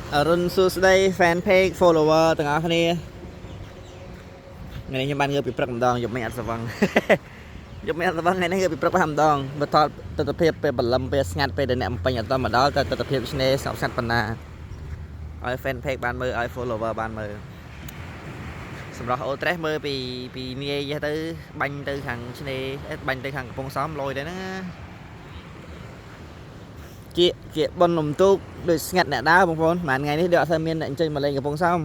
Run Tuesday fan page follower ទាំងអស់គ្នាថ្ងៃនេះខ្ញុំបានងើបពីព្រឹកម្ដងយកមិនអត់ស្វឹងយកមិនអត់ស្វឹងថ្ងៃនេះងើបពីព្រឹកបានម្ដងបើថតទស្សនភាពពេលបលឹមពេលស្ងាត់ពេលដែលអ្នកបំពេញអត់មកដល់តែទស្សនភាពឆ្នេរស្ងប់ស្ងាត់ប៉ុណ្ណាឲ្យ fan page បានមើលឲ្យ follower បានមើលសម្រាប់អូត្រេសមើលពីនាយទៅបាញ់ទៅខាងឆ្នេរបាញ់ទៅខាងកំពង់សំលយទៅហ្នឹងជាបនលំទូកដូចស្ងាត់អ្នកដើរបងប្អូនប្រហែលថ្ងៃនេះដូចអត់ស្អីមានអ្នកចេញមកលេងកំពង់សំ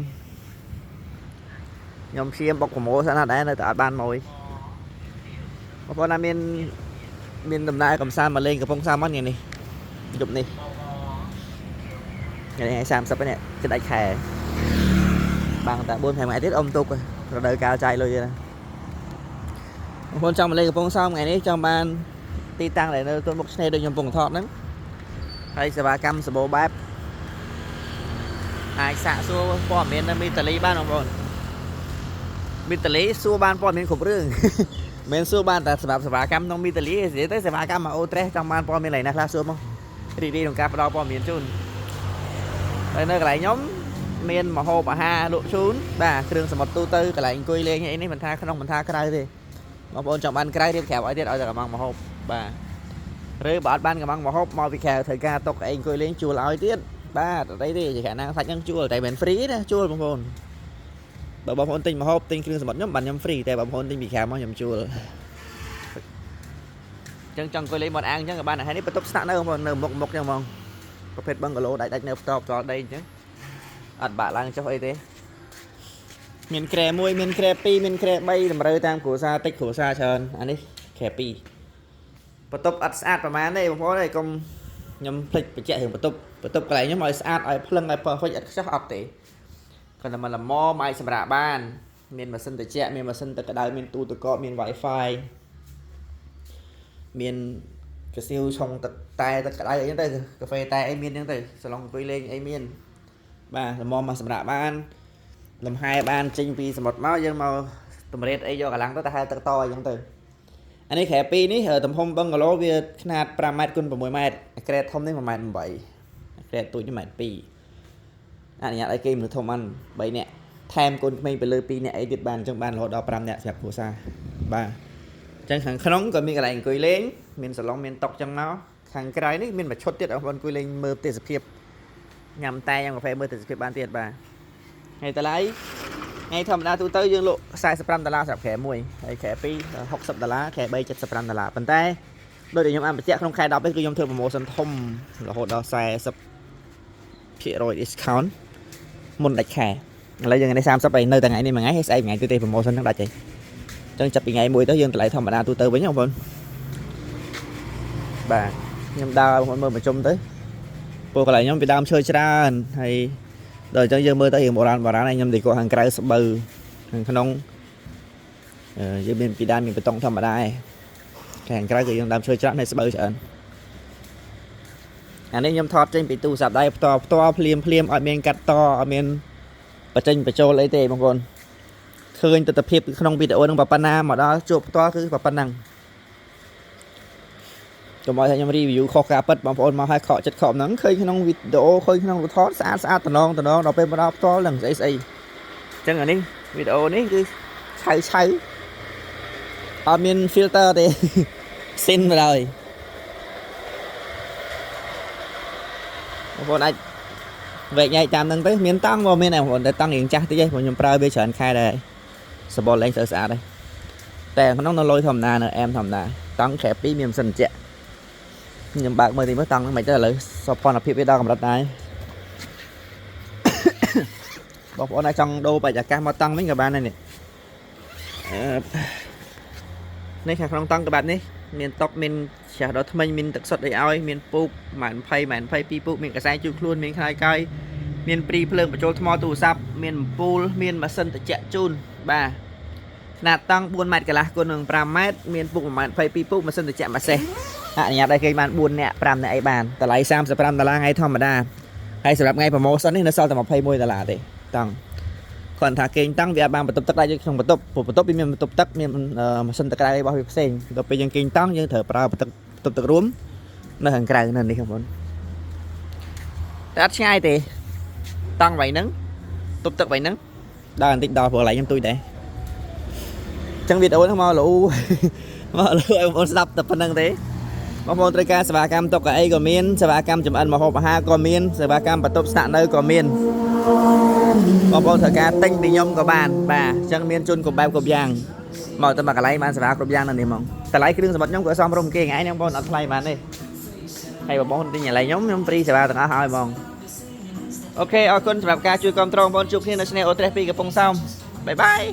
ខ្ញុំព្យាយាមបុកប្រម៉ូសិនណាដែរនៅតែអត់បានមួយបងប្អូនណាមានដំណើរកំសាន្តមកលេងកំពង់សំអត់ថ្ងៃនេះយប់នេះថ្ងៃនេះ30នេះគឺដាច់ខែបាំងតែ4 5ថ្ងៃទៀតអ៊ំទុករដូវកាលចាយលុយទេណាបងប្អូនចង់មកលេងកំពង់សំថ្ងៃនេះចង់បានទីតាំងដែលនៅទល់មុខឆ្នេរដូចខ្ញុំកំពុងថតហ្នឹងហើយសេវាកម្មសម្បូរបែបអាចសាកសួរព័ត៌មាននៅមីតាលីបានបងប្អូនមីតាលីសួរបានព័ត៌មានគ្រប់រឿងមិនសួរបានតែសម្រាប់សេវាកម្មក្នុងមីតាលីនិយាយទៅសេវាកម្មមកអូត្រេសចង់បានព័ត៌មានអីណាខ្លះសួរមករីករាយក្នុងការផ្ដល់ព័ត៌មានជូនហើយនៅកន្លែងខ្ញុំមានម្ហូបអាហារលក់ជូនបាទគ្រឿងសមុទ្រទូទៅកន្លែងអង្គុយលេងអីនេះមិនថាក្នុងមិនថាក្រៅទេបងប្អូនចង់បានក្រៅរៀបក្រាបឲ្យទៀតឲ្យតែកំងម្ហូបបាទឬបើអត់បានកំងម្ហូបមកពីក្រៅត្រូវការតុកអីអង្គុយលេងជួលឲ្យទៀតបាទអីទេជាខាងណាសាច់ហ្នឹងជួលតែមិនហ្វ្រីណាជួលបងប្អូនបើបងប្អូនទិញម្ហូបទិញគ្រឿងសមុទ្រខ្ញុំបានខ្ញុំហ្វ្រីតែបងប្អូនទិញពីក្រៅមកខ្ញុំជួលអញ្ចឹងចង់អង្គុយលេងមាត់អាងអញ្ចឹងក៏បានហើយនេះបន្ទប់ស្នាក់នៅបងប្អូននៅមុខអញ្ចឹងហ្មងប្រភេទបឹងកាឡូដាច់នៅផ្ទាល់ដីអញ្ចឹងអត់បាក់ឡើងចុះអីទេមានក្រែ1មានក្រែ2មានក្រែ3តម្រូវតាមគ្រួសារតិចគ្រួសារច្រើនអានេះក្រែ2បន្ទប់អត់ស្អាតប្រហែលទេបងប្អូនអើយកុំខ្ញុំភ្លេចបញ្ជាក់រឿងបន្ទប់កន្លែងខ្ញុំឲ្យស្អាតឲ្យភ្លឹងឲ្យ perfect អត់ខ្ចោះអត់ទេគាត់តែមកល្មមអាចសម្រាប់បានមានម៉ាស៊ីនត្រជាក់មានម៉ាស៊ីនទឹកក្តៅមានទូទឹកកកមាន Wi-Fi មានកសៀវឆុងទឹកតែទឹកក្តៅអីចឹងទៅកាហ្វេតែអីមានចឹងទៅសាឡុងអង្គុយលេងអីមានបាទល្មមមកសម្រាប់បានលំហែបានចេញពីសមុទ្រមកយើងមកតម្រេតអីយកកន្លងទៅហែទឹកតអីចឹងទៅអានេះក្រែ2នេះទំហំបឹងកាឡូវាຂະຫນាត5ម៉ែត្រគុណ6ម៉ែត្រក្រែធំនេះ1ម៉ែត្រ8ក្រែទូចនេះ1ម៉ែត្រ2អនុញ្ញាតឲ្យគេមនុស្សធំបាន3នាក់ថែមកូនក្មេងទៅលើ2នាក់អីទៀតបានអញ្ចឹងបានរហូតដល់5នាក់សម្រាប់គ្រួសារបាទអញ្ចឹងខាងក្នុងក៏មានកន្លែងអង្គុយលេងមានសាឡុងមានតុអញ្ចឹងមកខាងក្រៅនេះមានមួយឈុតទៀតបងប្អូនអង្គុយលេងមើលទេសភាពញ៉ាំតែញ៉ាំកាហ្វេមើលទេសភាពបានទៀតបាទហើយតម្លៃថ្ងៃធម្មតាទូទៅយើងលក់$45សម្រាប់ខែ1ហើយខែ2$60ខែ3$75ប៉ុន្តែដូចដែលខ្ញុំអានបញ្ជាក់ក្នុងខែ10នេះគឺខ្ញុំធ្វើ promotion ធំរហូតដល់40% discount មុនដាច់ខែឥឡូវយើងថ្ងៃនេះ30ហើយនៅតែថ្ងៃនេះមួយថ្ងៃហើយស្អែកថ្ងៃទៀតទេ promotion ហ្នឹងដាច់ហើយអញ្ចឹងចាប់ពីថ្ងៃ1ទៅយើងតម្លៃធម្មតាទូទៅវិញបងប្អូនបាទខ្ញុំដើរបងប្អូនមើលប្រជុំទៅពួកកន្លែងខ្ញុំពីដើមឈើច្រើនហើយដល់អញ្ចឹងយើងមើលទៅរឿងបុរាណហើយខ្ញុំទីគាត់ខាងក្រៅស្បូវខាងក្នុងយើងមានពីដើមមានបេតុងធម្មតាឯងខាងក្រៅគឺយើងដើមឈើច្រើនហើយស្បូវច្រើនអានេះខ្ញុំថតចេញពីទូរស័ព្ទដៃផ្ទាល់ភ្លាមអត់មានកាត់តអត់មានបញ្ចេញបញ្ចូលអីទេបងប្អូនឃើញទស្សនភាពក្នុងវីដេអូនឹងប៉ុណ្ណាមកដល់ជួបផ្ទាល់គឺប៉ុណ្ណឹងកុំឲ្យខ្ញុំ review ខុសការពិតបងប្អូនមកឲ្យខកចិត្តខកហ្នឹងឃើញក្នុងវីដេអូឃើញក្នុងរូបថតស្អាតតំណងដល់ពេលមកដល់ផ្ទាល់ហ្នឹងស្អីអញ្ចឹងអានេះវីដេអូនេះគឺឆៅអត់មាន filter ទេស៊ីនមកដល់បងប្អូនអាចវែកញែកតាមហ្នឹងទៅមានតង់មកមានបងប្អូនតែតង់រៀងចាស់តិចទេខ្ញុំប្រើវាច្រើនខែដែរសបល់លេងស្អាតដែរតែក្នុងនៅលុយធម្មតានៅអែមធម្មតាតង់ខែ2មានម៉ាស៊ីនត្រជាក់ខ្ញុំបើកមើលទីមើលតង់ហ្នឹងមិនទៅឥឡូវសោភ័ណភាពវាដល់កម្រិតដែរបងប្អូនអាចចង់ដូរបច្ចាកាសមកតង់វិញក៏បានដែរនេះខាងក្នុងតង់ក្បាត់នេះមានតុកមានចាស់ដល់ថ្មិញមានទឹកសុទ្ធអីឲ្យមានពូក120 ពូកមានកសែជូរខ្លួនមានខ្សែកាយមានព្រីភ្លើងបញ្ចូលថ្មទូរស័ព្ទមានអំពូលមានម៉ាស៊ីនត្រជាក់ជូនបាទຂະຫນាតតង់4ម៉ែត្រកន្លះគុណនឹង5ម៉ែត្រមានពូក122ពូកម៉ាស៊ីនត្រជាក់ម៉ាសេសអនុញ្ញាតឲ្យគេបាន4នាក់5នាក់អីបានតម្លៃ$35ថ្ងៃធម្មតាហើយសម្រាប់ថ្ងៃ promotion នេះនៅសល់តែ$21ទេតង់គាត់ថាគេងតង់វាបានបន្ទប់ទឹកដាច់ក្នុងបន្ទប់វាមានបន្ទប់ទឹកមានម៉ាស៊ីនទឹកក្រៅរបស់វាផ្សេងដល់ពេលយើងគេងតង់យើងត្រូវប្រើបន្ទប់ទឹករួមនៅខាងក្រៅនៅនេះបងប្អូនតែអត់ឆ្ងាយទេ tăng vậy nắng tục tức vậy nắng đo anh tích đo vừa lại em tôi để chẳng biết đâu nó mò lũ mò lũ em muốn đập tập phần năng thế bóng môn trai ca sờ cam tộc cái có miên sờ cam chấm ăn mà hộp ha có miên sờ cam bật top sạn nơi có miên bóng môn thời ca tinh bị nhom có bàn bà chẳng miên chun cùng bao cùng giang mò tao mà cái lấy mà sờ cùng giang là niềm mong ta lấy cái đường sờ bật nhóm cửa xong rung kia ngái nhóm bóng ở thay mà đi hay bóng môn đi nhà lấy nhóm free sờ tao hỏi mong ok ở con sờ ca chui con tròn bóng chụp khi nó channel ô tre pi cái phong xong bye bye